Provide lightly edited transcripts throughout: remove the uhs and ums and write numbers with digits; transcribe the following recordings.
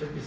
26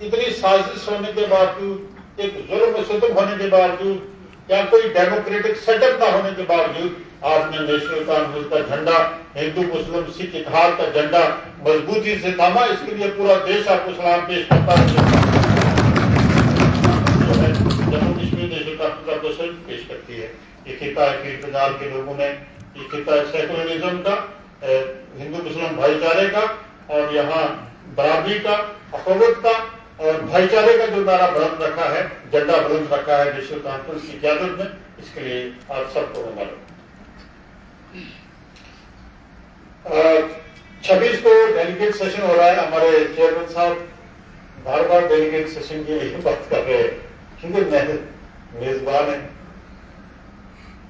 اتنی سازش ہونے کے باوجود، ایک ظلم و ستم ہونے کے باوجود، یا کوئی ڈیموکریٹک سیٹ اپ نہ ہونے کے باوجود آپ نے نیشنل کانفرنس کا جھنڈا، ہندو مسلم سکھ اتحاد کا جھنڈا مضبوطی سے تھاما. اس کے لیے پورا دیش آپ کو سلام پیش کرتا ہے. جموں کشمیر نیشنل کانفرنس کا کوشچن پیش کرتی ہے. یہ خطہ ہے پیر پنجال کے لوگوں نے، یہ خطہ ہے سیکولرزم کا، ہندو مسلم بھائی چارے کا، اور یہاں برابری کا، اخوت کا اور بھائی چارے کا جو نعرہ بلند رکھا ہے، جھنڈا بلند رکھا ہے نیشنل کانفرنس کی قیادت میں. اس کے لیے آپ سب کو مبارک. 26 کو ڈیلیگیٹ سیشن ہو رہا ہے. ہمارے چیئرمین صاحب بار بار ڈیلیگیٹ سیشن کی بات کر رہے ہیں کیونکہ میں میزبان ہیں.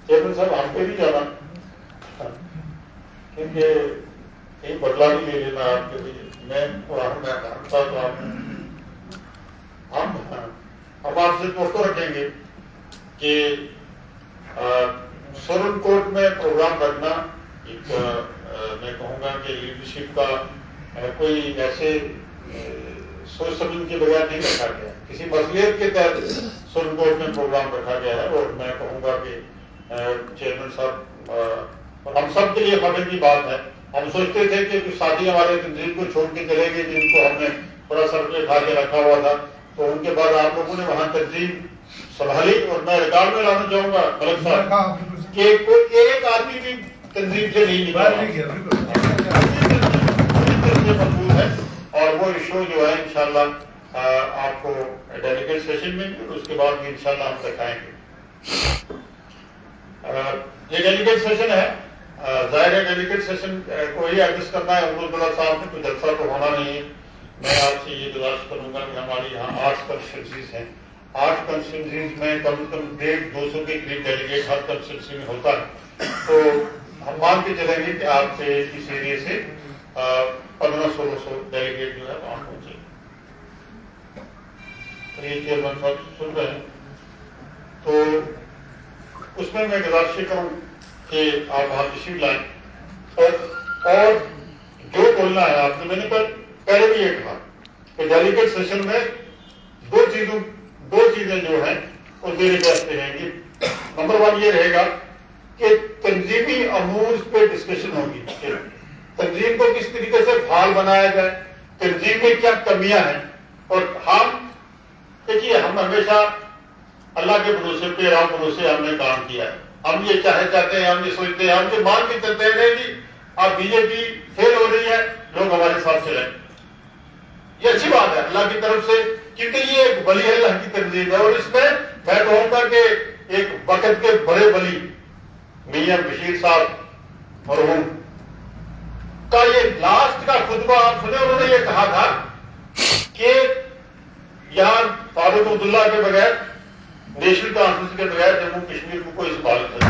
چیئرمین صاحب ہم پہ بھی جانا، کیونکہ کہیں بدلا بھی لے لینا آپ کے لیے. میں تھا تو ہم آپ سے توقع رکھیں گے کہ سپریم کورٹ میں پروگرام رکھنا ایک میں کہوں گا کہ لیڈرشپ کا کوئی ایسے سوچ سمجھ کے بغیر نہیں رکھا گیا. کسی مسئلیت کے تحت سپریم کورٹ میں پروگرام رکھا گیا ہے. اور میں کہوں گا کہ چیئرمین صاحب ہم سب کے لیے فخر کی بات ہے. ہم سوچتے تھے کہ کچھ ساتھی ہمارے تنظیم کو چھوڑ کے چلے گئے جن کو ہم نے بڑا سر پہ اٹھا کے رکھا ہوا تھا. تو ان کے بعد آپ لوگوں نے وہاں تنظیم سنبھالی. اور میں ریکارڈ میں لانا چاہوں گا ملک صاحب کہ کوئی ایک آدمی بھی تنظیم سے نہیں نکلا مقبول ہے. اور وہ ایشو جو ہے انشاءاللہ آپ کو ڈیلیگیٹ سیشن میں اور اس کے بعد بھی انشاءاللہ ہم دکھائیں گے. یہ ڈیلیگیٹ سیشن ہے، ظاہر ہے ڈیلیگیٹ سیشن کو ہی ایڈجسٹ کرنا ہے. عبد اللہ صاحب نے کوئی جلسہ تو ہونا نہیں ہے. میں آپ سے یہ گزارش کروں گا کہ ہماری یہاں 8 کنسٹیٹوئنسیز ہیں. 8 کنسٹیٹوئنسیز میں کم از کم 150-200 کے قریب ڈیلیگیٹ ہر کنسٹیٹوئنسی میں ہوتا ہے. تو ہم مان کے چلیں گے کہ آپ سے اس ایریے سے 1500-1600 ڈیلیگیٹ جو ہے وہاں پہنچے. یہ چیئرمین صاحب سن رہے ہیں تو اس میں گزارش کروں کہ آپ وہاں تشریف لائیں اور جو بولنا ہے آپ نے. میں نے پہلے بھی یہ کہا کہ ڈیلیگیٹ سیشن میں دو چیزیں جو ہیں وہ میرے واسطے رہیں گی. نمبر 1 یہ رہے گا کہ تنظیمی امور پہ ڈسکشن ہوگی. تنظیم کو کس طریقے سے فعال بنایا جائے، تنظیم میں کیا کمیاں ہیں. اور دیکھیے ہم ہمیشہ اللہ کے بھروسے پہ راہ بھروسے ہم نے کام کیا ہے. ہم یہ چاہتے ہیں، ہم یہ سوچتے ہیں، ہم یہ مان کے چلتے ہیں کہ اب بی جے پی فیل ہو رہی ہے، لوگ ہمارے ساتھ چلیں. یہ اچھی بات ہے اللہ کی طرف سے، کیونکہ یہ ایک ولی اللہ کی تنظیم ہے. اور اس میں کہوں گا کہ ایک وقت کے بڑے ولی میاں بشیر صاحب مرحوم کا یہ لاسٹ کا خطبہ آپ سنے. انہوں نے یہ کہا تھا کہ یہاں فاروق عبداللہ کے بغیر، نیشنل کانفرنس کے بغیر جموں کشمیر کو کوئی سنبھال نہیں.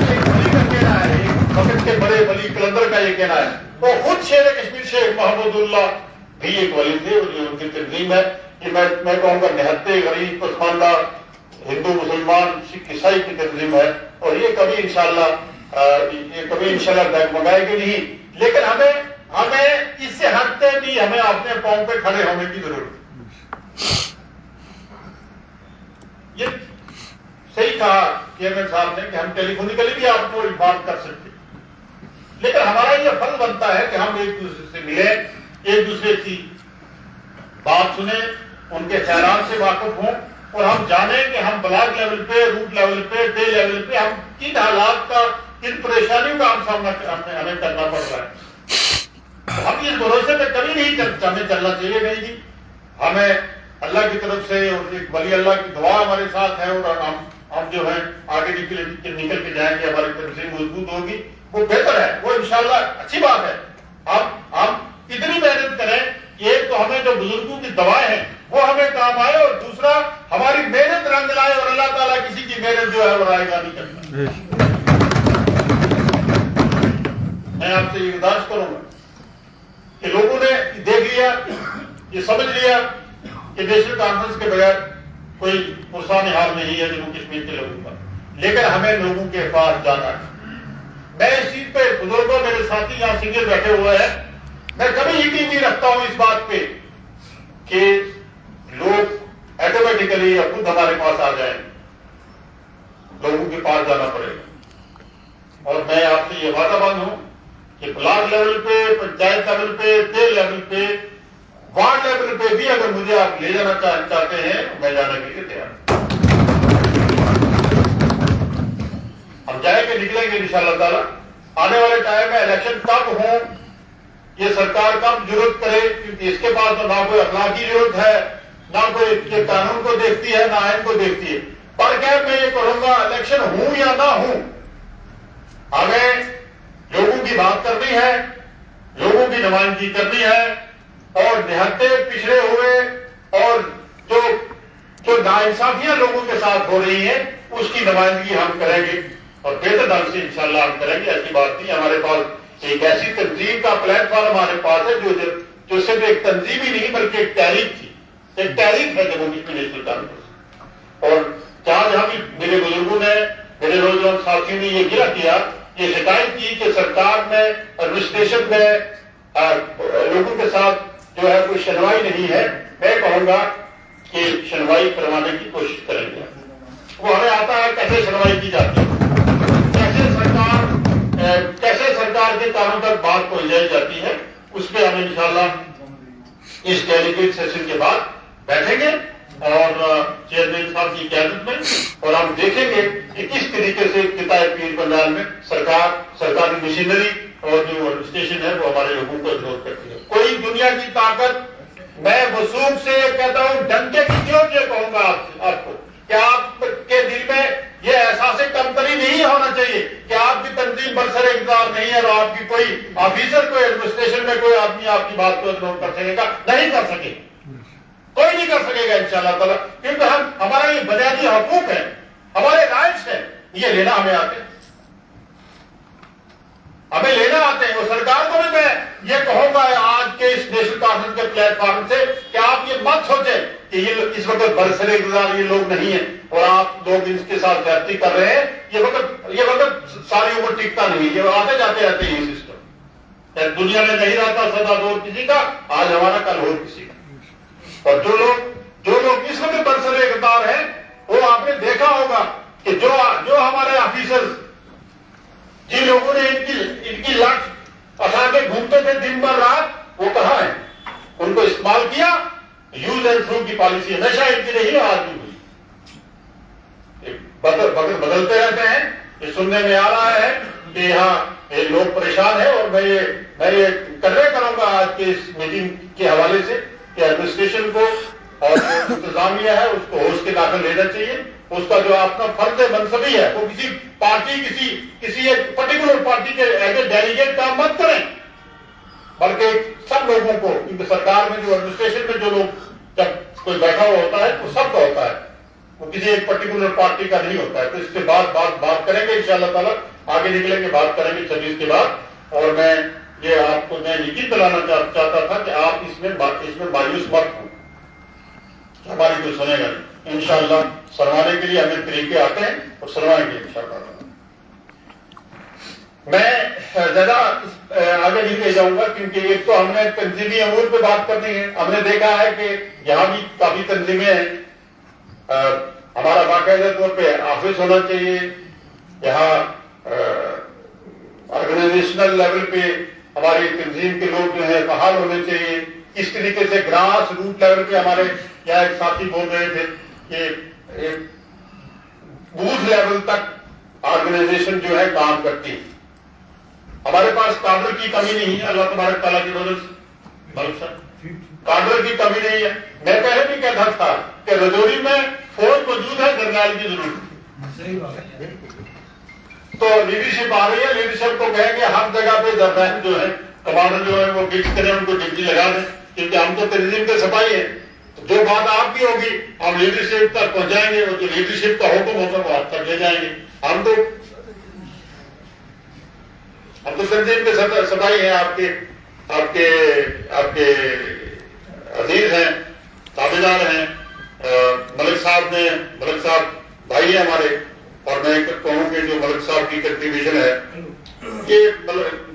ایک ولی کا کہنا ہے، ایک وقت کے بڑے ولی کلندر کا یہ کہنا ہے. وہ خود شیر کشمیر شیخ محمود اللہ بھی ایک ولی تھے اور یہ ان کی تنظیم ہے. کہ میں کہوں گا نہتے غریب پسماندہ ہندو مسلمان سکھ عیسائی کی تنظیم ہے. اور یہ کبھی انشاءاللہ ڈگمگائے گی نہیں. لیکن ہمیں اس سے ہٹتے نہیں، ہمیں اپنے پاؤں پہ کھڑے ہونے کی ضرورت. یہ صحیح کہا چیئرمین صاحب نے کہ ہم ٹیلی فونیکلی بھی آپ کو بات کر سکتے، لیکن ہمارا یہ فرض بنتا ہے کہ ہم ایک دوسرے سے ملیں، ایک دوسرے کی بات سنیں، ان کے خیالات سے واقف ہوں اور ہم جانیں کہ ہم بلاک لیول پہ، روٹ لیول پہ، ڈے لیول پہ ہم کن حالات کا، کن پریشانیوں کا ہم سامنا ہمیں کرنا پڑ رہا ہے. ہم اس بھروسے پہ کبھی نہیں ہمیں چلنا چاہیے نہیں جی. ہمیں اللہ کی طرف سے اور ایک ولی اللہ کی دعا ہمارے ساتھ ہے اور ہم جو ہیں آگے نکل کے جائیں گے، ہماری تنظیم مضبوط ہوگی، وہ بہتر ہے، وہ انشاءاللہ اچھی بات ہے. ہم اتنی محنت کریں کہ ایک تو ہمیں جو بزرگوں کی دعائیں ہیں وہ ہمیں کام آئے اور دوسرا ہماری محنت رنگ لائے. اور اللہ تعالیٰ کسی کی محنت جو ہے وہ رائے گا نہیں کرتا. میں آپ سے یہ گزارش کروں گا کہ لوگوں نے دیکھ لیا، یہ سمجھ لیا کہ نیشنل کانفرنس کے بغیر کوئی پرسان حال نہیں ہے جموں کشمیر کے لوگوں کا، لیکن ہمیں لوگوں کے پاس جانا ہے. میں اس چیز پہ بزرگوں میرے ساتھی یہاں سینئر بیٹھے ہوئے ہیں، میں کبھی یقین نہیں رکھتا ہوں اس بات پہ کہ لیول پہ، ڈے لیول پہ، وارڈ لیول پہ بھی اگر مجھے آپ لے جانا چاہتے ہیں میں جانے کے لیے تیار ہوں۔ ہم جائیں گے، نکلیں گے انشاءاللہ تعالی۔ آنے والے ٹائم میں الیکشن کب ہوں یہ سرکار کب ضرورت کرے، کیونکہ اس کے پاس تو نہ کوئی اخلاقی ضرورت ہے، نہ کوئی قانون کو دیکھتی ہے، نہ آئین کو دیکھتی ہے۔ پر کیا میں یہ کہوں گا الیکشن ہوں یا نہ ہوں، ہمیں لوگوں کی بات کرنی ہے، لوگوں کی نمائندگی کرنی ہے، اور نہتے پچھڑے ہوئے اور جو ناانصافیاں لوگوں کے ساتھ ہو رہی ہیں اس کی نمائندگی ہم کریں گے، اور بہتر ڈھنگ سے انشاءاللہ ہم کریں گے۔ ایسی بات نہیں، ہمارے پاس ایک ایسی تنظیم کا پلیٹ فارم ہمارے پاس ہے جو صرف ایک تنظیم ہی نہیں بلکہ ایک تحریک تھی، ایک تحریک ہے جمہوری نیشنل کانفرنس۔ اور جہاں بھی میرے بزرگوں نے، میرے نوجوان ساتھیوں نے یہ گرا کیا، یہ شکایت کی کہ سرکار میں ایڈمنسٹریشن میں لوگوں کے ساتھ جو ہے کوئی شنوائی نہیں ہے، میں کہوں گا کہ شنوائی کروانے کی کوشش کریں گے۔ وہ ہمیں آتا ہے کیسے شنوائی کی جاتی ہے، کیسے سرکار کے کاموں تک بات پہنچائی جاتی ہے، اس پہ ہم انشاءاللہ اس ڈیلیگیٹ سیشن کے بعد بیٹھیں گے اور چیئرمین صاحب کی قیادت میں، اور ہم دیکھیں گے کہ کس طریقے سے قطاع پیر پنجال میں سرکاری مشینری اور جو ایڈمنسٹریشن ہے وہ ہمارے لوگوں کو اگنور کرتی ہے۔ کوئی دنیا کی طاقت، میں وثوق سے کہتا ہوں، ڈنکے کی چوٹ یہ کہوں گا آپ کو کہ آپ کے دل میں یہ احساس کمتری نہیں ہونا چاہیے کہ آپ کی تنظیم برسر اقتدار نہیں ہے اور آپ کی کوئی آفیسر، کوئی ایڈمنسٹریشن میں کوئی آدمی آپ کی بات کو اگنور کر سکے گا، نہیں کر سکے، کوئی نہیں کر سکے گا انشاءاللہ تعالیٰ، کیونکہ ہمارا یہ بنیادی حقوق ہے، ہمارے رائٹس ہیں، یہ لینا ہمیں آتے ہیں، ہمیں لینا آتے ہیں۔ وہ سرکار کو بھی میں یہ کہوں گا آج کے اس نیشنل کانفرنس کے پلیٹ فارم سے کہ آپ یہ مت سوچیں کہ یہ اس وقت برسر اقتدار یہ لوگ نہیں ہیں اور آپ لوگ اس کے ساتھ زیادتی کر رہے ہیں، یہ وقت ساری عمر ٹکتا نہیں، یہ آتے جاتے رہتے ہیں یہ سسٹم، دنیا میں نہیں رہتا سدا دور کسی کا، آج ہمارا کل ہو کسی کا۔ اور جو لوگ اس وقت برسر اقتدار ہیں وہ آپ نے دیکھا ہوگا کہ جو ہمارے آفیسر جن لوگوں نے ان کی لٹ اٹھا کے گھومتے تھے دن بھر رات، وہ کہاں ہیں؟ ان کو استعمال کیا، یوز اینڈ تھرو کی پالیسی ہمیشہ ان کی رہی اور آج بھی ہوئی، بدلتے رہتے ہیں۔ یہ سننے میں آ رہا ہے کہ یہاں لوگ پریشان ہیں، اور میں یہ کنوے کروں گا آج کے اس میٹنگ کے حوالے سے کہ ایڈمنسٹریشن کو اور جو انتظامیہ ہے اس کو ہوش کے داخل لینا چاہیے، اس کا جو اپنا فرض منصبی ہے وہ کسی پارٹی، کسی ایک پرٹیکولر پارٹی کے ایز اے ڈیلیگیٹ کام مت کریں، بلکہ سب لوگوں کو، کیونکہ سرکار میں جو ایڈمنسٹریشن میں جو لوگ جب کوئی بیٹھا ہوا ہوتا ہے وہ سب کا ہوتا ہے، وہ کسی ایک پرٹیکولر پارٹی کا نہیں ہوتا ہے۔ تو اس کے بعد بات کریں گے انشاءاللہ تعالیٰ، آگے نکلیں گے، بات کریں گے 26 کے بعد۔ اور میں یہ آپ کو میں یقین دلانا چاہتا تھا کہ آپ اس میں مایوس مت ہوں، ہماری کوئی سنے گا نہیں، انشاءاللہ سروانے کے لیے ہمیں طریقے آتے ہیں اور سروائیں گے انشاءاللہ۔ میں زیادہ آگے نہیں لے جاؤں گا کیونکہ ایک تو ہم نے تنظیمی امور پہ بات کرنی ہے، ہم نے دیکھا ہے کہ یہاں بھی کافی تنظیمیں ہیں، ہمارا باقاعدہ طور پہ آفس ہونا چاہیے، یہاں آرگنائزیشنل لیول پہ ہماری تنظیم کے لوگ جو ہیں فعال ہونے چاہیے، اس طریقے سے گراس روٹ لیول پہ ہمارے یہاں ایک ساتھی بول رہے تھے کہ بوتھ لیول تک آرگنائزیشن جو ہے کام کرتی ہے۔ ہمارے پاس کادر کی کمی نہیں ہے، اللہ تبارک تعالیٰ کی وجہ سے کادر کی کمی نہیں ہے۔ میں پہلے بھی کہتا تھا کہ رجوری میں فوج موجود ہے، جرنیل کی ضرورت ہے، تو لیڈرشپ آ رہی ہے، لیڈرشپ کو کہیں گے ہر جگہ پہ جرنیل جو ہے، کمانڈر جو ہے وہ فکس کریں، ان کو ڈیوٹی لگا دیں، کیونکہ ہم تو تنظیم کے سپاہی ہیں، جو بات آپ کی ہوگی ہم لیڈرشپ تک پہنچائیں گے، اور جو لیڈرشپ کا حکم ہوگا وہ آپ تک لے جائیں گے۔ ہم تو تنظیم کے سپاہی ہیں، آپ کے عزیز ہیں، تابعدار ہیں، ملک صاحب بھائی ہیں ہمارے، اور میں کہوں کہ جو ملک صاحب کی کنٹریبیوشن ہے، یہ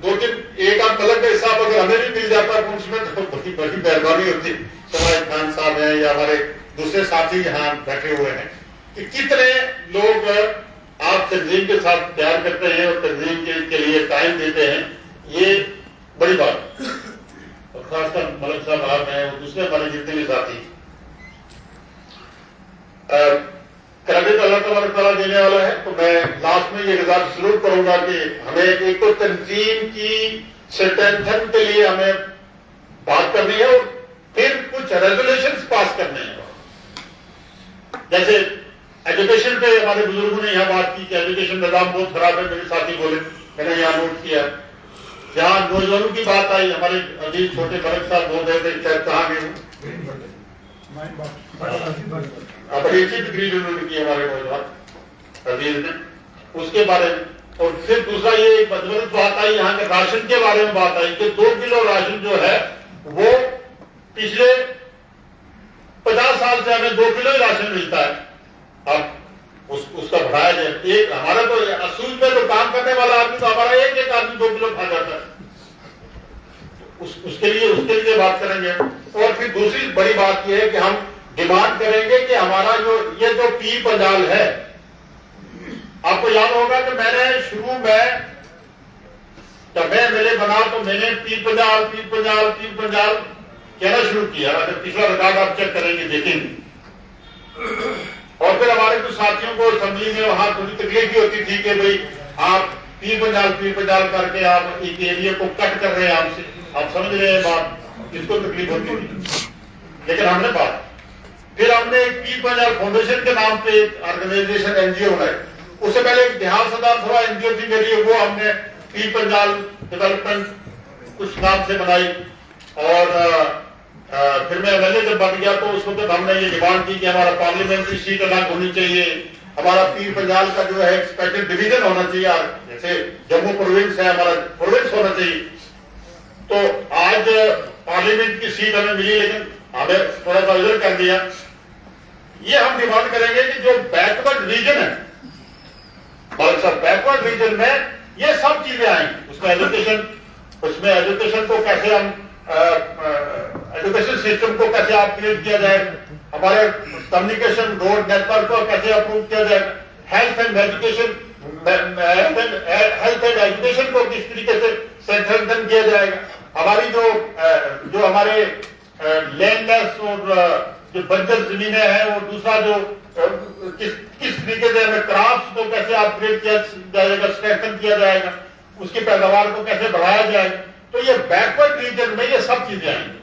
دو تین ایک آدھ ملک کا حساب اگر ہمیں بھی مل جاتا ہے اس میں تو بڑی مہربانی ہوتی۔ سماج خان صاحب ہیں یا ہمارے دوسرے ساتھی یہاں بیٹھے ہوئے ہیں کہ کتنے لوگ آپ تنظیم کے ساتھ پیار کرتے ہیں اور تنظیم کے لیے ٹائم دیتے ہیں، یہ بڑی بات ہے۔ خاص کر ملک صاحب آپ ہیں اور دوسرے ہمارے جتنے بھی ساتھی، کریڈٹ اللہ تبارک تعالیٰ دینے والا ہے. تو میں لاسٹ میں یہ گزارش ضرور کروں گا کہ ہمیں ایک تو تنظیم کی اسٹرینتھن کے لیے ہمیں بات کرنی ہے اور پھر کچھ ریزولوشنز پاس کرنے ہیں. جیسے ایجوکیشن پہ ہمارے بزرگوں نے یہاں بات کی کہ ایجوکیشن نظام بہت خراب ہے، میرے ساتھی بولے، میں نے یہاں نوٹ کیا. جہاں نوجوانوں کی بات آئی، ہمارے عزیز چھوٹے ملک صاحب بول رہے تھے، شاید کہاں گئے بڑی اچھی ڈگری انہوں نے کی ہمارے نوجوان عزیز نے اس کے بارے میں. اور پھر دوسرا یہ مضبوط بات آئی یہاں کے راشن کے بارے میں بات آئی کہ 2 کلو راشن جو ہے وہ پچھلے 50 سال سے ہمیں 2 کلو ہی راشن ملتا ہے. اب اس کا بڑھایا جائے. ایک ہمارا تو اصول میں تو کام کرنے والا آدمی تو ہمارا ایک آدمی 2 کلو کھا جاتا ہے. اس کے لیے بات کریں گے. اور پھر دوسری بڑی بات یہ ہے کہ ہم ڈیمانڈ کریں گے کہ ہمارا یہ جو پیر پنجال ہے، آپ کو یاد ہوگا کہ میں نے شروع میں جب میں MLA بنا تو میں نے پیر پنجال کہنا شروع کیا. اگر پچھلا ریکارڈ آپ چیک کریں گے دیکھیں گے. اور پھر ہمارے کچھ ساتھیوں کو اسمبلی میں وہاں تھوڑی تکلیف بھی ہوتی تھی کہ بھئی آپ پیر پنجال کر کے آپ ایک ایریا کو کٹ کر رہے ہیں. آپ سمجھ رہے ہیں بات، جس کو تکلیف ہوتی تھی. لیکن ہم نے بات پھر ہم نے ایک پیر پنجال فاؤنڈیشن کے نام پہ ایک آرگنائزیشن NGO بنائی. اس سے پہلے ایک دیہات صدار تھوڑا NGO تھی میری، وہ ہم نے پیر پنجال ڈیولپمنٹ کچھ نام سے بنائی. اور پھر میں MLA جب بن گیا تو اس وقت ہم نے یہ ڈیمانڈ کی کہ ہمارا پارلیمنٹری سیٹ الگ ہونی چاہیے، ہمارا پیر پنجال کا جو ہے اسپیشل ڈویژن ہونا چاہیے، جیسے جموں پروونس ہے ہمارا پروونس ہونا چاہیے. تو آج پارلیمنٹ کی سیٹ ہمیں ملی لیکن ہمیں تھوڑا سا ادھر کر دیا. یہ ہم ڈیمانڈ کریں گے کہ جو بیکورڈ ریجن ہے بیکورڈ ریجن میں یہ سب چیزیں آئیں. اس میں ایجوکیشن کو کیسے ہم ایجوکیشن سسٹم کو کیسے اپگریڈ کیا جائے، ہمارے کمیونیکیشن روڈ نیٹ ورک کو کیسے اپروو کیا جائے، ہیلتھ اینڈ ایجوکیشن کو کس طریقے سے سٹرینتھن کیا جائے گا. ہماری جو ہمارے لینڈ لیس اور جو بنجر زمینیں ہیں، اور دوسرا جو کس طریقے سے ہمیں کرافٹس کو کیسے اپگریڈ کیا جائے گا، اسٹرینتھن کیا جائے گا، اس کی پیداوار کو کیسے بڑھایا جائے گا. تو یہ بیکورڈ ریجن میں یہ سب چیزیں آئیں گی.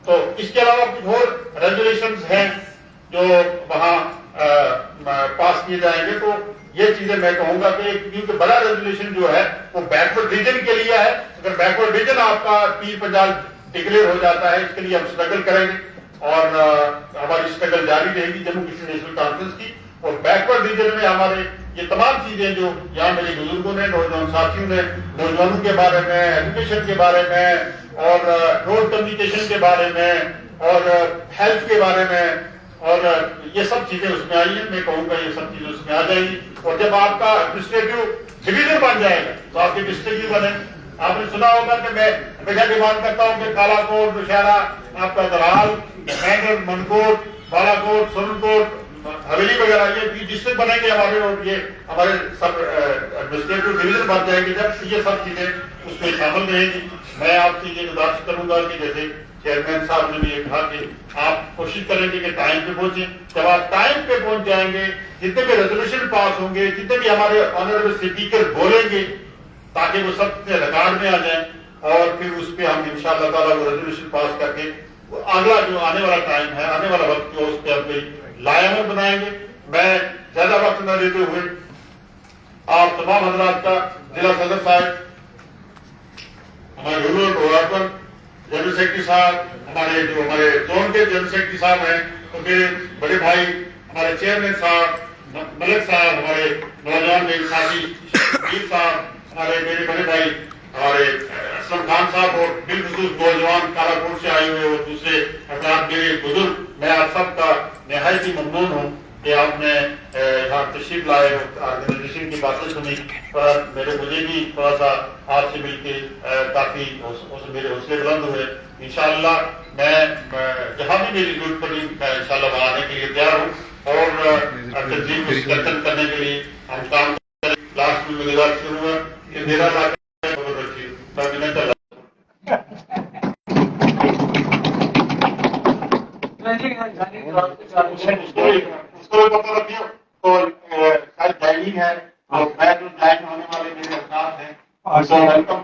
تو اس کے علاوہ کچھ اور ریزولوشنز ہیں جو وہاں پاس کیے جائیں گے. تو یہ چیزیں میں کہوں گا کہ کیونکہ بڑا ریزولوشن جو ہے وہ بیکورڈ ریجن کے لیے ہے. اگر بیکورڈ ریجن آپ کا پیر پنجال ڈکلیئر ہو جاتا ہے، اس کے لیے ہم اسٹرگل کریں گے اور ہماری اسٹرگل جاری رہے گی جموں کشمیر نیشنل کانفرنس کی. اور بیکورڈ ریجن میں ہمارے یہ تمام چیزیں جو یہاں میرے بزرگوں نے، نوجوان ساتھیوں نے، نوجوانوں کے بارے میں، ایجوکیشن کے بارے میں، اور روڈ کمیونیکیشن کے بارے میں، اور ہیلتھ کے بارے میں، اور یہ سب چیزیں اس میں آئی ہیں. میں کہوں گا یہ سب چیزیں اس میں آ جائیں گی. اور جب آپ کا ایڈمنسٹریٹو ڈویژن بن جائے گا تو آپ کے ڈسٹرکٹ بھی بنے. آپ نے سنا ہوگا کہ میں ہمیشہ ڈیمانڈ کرتا ہوں کہ کالا کوٹ، نوشہرہ، آپ کا درحال، مینگر، منکوٹ، بالا کوٹ، سرن کوٹ، حویلی وغیرہ یہ ڈسٹرکٹ بنیں گے ہمارے، اور یہ ہمارے سب ایڈمنسٹریٹو ڈویژن بن جائیں گے. جب یہ سب چیزیں اس میں شامل رہیں گی. میں آپ سے یہ گزارش کروں گا کہ جیسے چیئرمین صاحب نے بھی یہ کہا کہ آپ کوشش کریں گے کہ ٹائم پہ پہنچیں. جب آپ ٹائم پہ پہنچ جائیں گے، جتنے بھی ریزولوشن پاس ہوں گے، جتنے بھی ہمارے آنریبل اسپیکر بولیں گے، تاکہ وہ سب سے ریکارڈ میں آ جائیں، اور پھر اس پہ ہم انشاءاللہ تعالیٰ وہ ریزولوشن پاس کر کے اگلا جو آنے والا ٹائم ہے، آنے والا وقت جو اس پہ ہم کوئی لائحہ بنائیں گے. میں زیادہ وقت نہ لیتے ہوئے آپ تمام حضرات کا، ضلع صدر صاحب، ہمارے رورل جنرل سیکرٹری صاحب، ہمارے زون کے جنرل سیکرٹری صاحب ہیں، تو میرے بڑے بھائی ہمارے چیئرمین صاحب ملک صاحب، ہمارے نوجوان میرے ساتھی پیر صاحب، ہمارے میرے بڑے بھائی ہمارے اسلم خان صاحب، اور بالخصوص نوجوان کالا کوٹ سے آئے ہوئے اور دوسرے حضرات میرے بزرگ، میں آپ سب کا نہایت ہی ممنون ہوں کہ آپ نے یہاں تشریف لائے اور آرگنائزیشن کی باتیں سنی. اور مجھے بھی تھوڑا سا آپ سے مل کے کافی میرے حوصلے بلند ہوئے. انشاءاللہ میں جہاں بھی میری ضرورت پڑی میں انشاءاللہ وہاں آنے کے لیے تیار ہوں، اور تنظیم کو اسٹرینتھن کرنے کے لیے ہم کام کریں. لاسٹ میں گزارش کروں گا کہ میرا اس کو پتہ رکھیے تو شاید جائننگ ہے تو میں جو جوائن ہونے والے میرے افراد ہیں ویلکم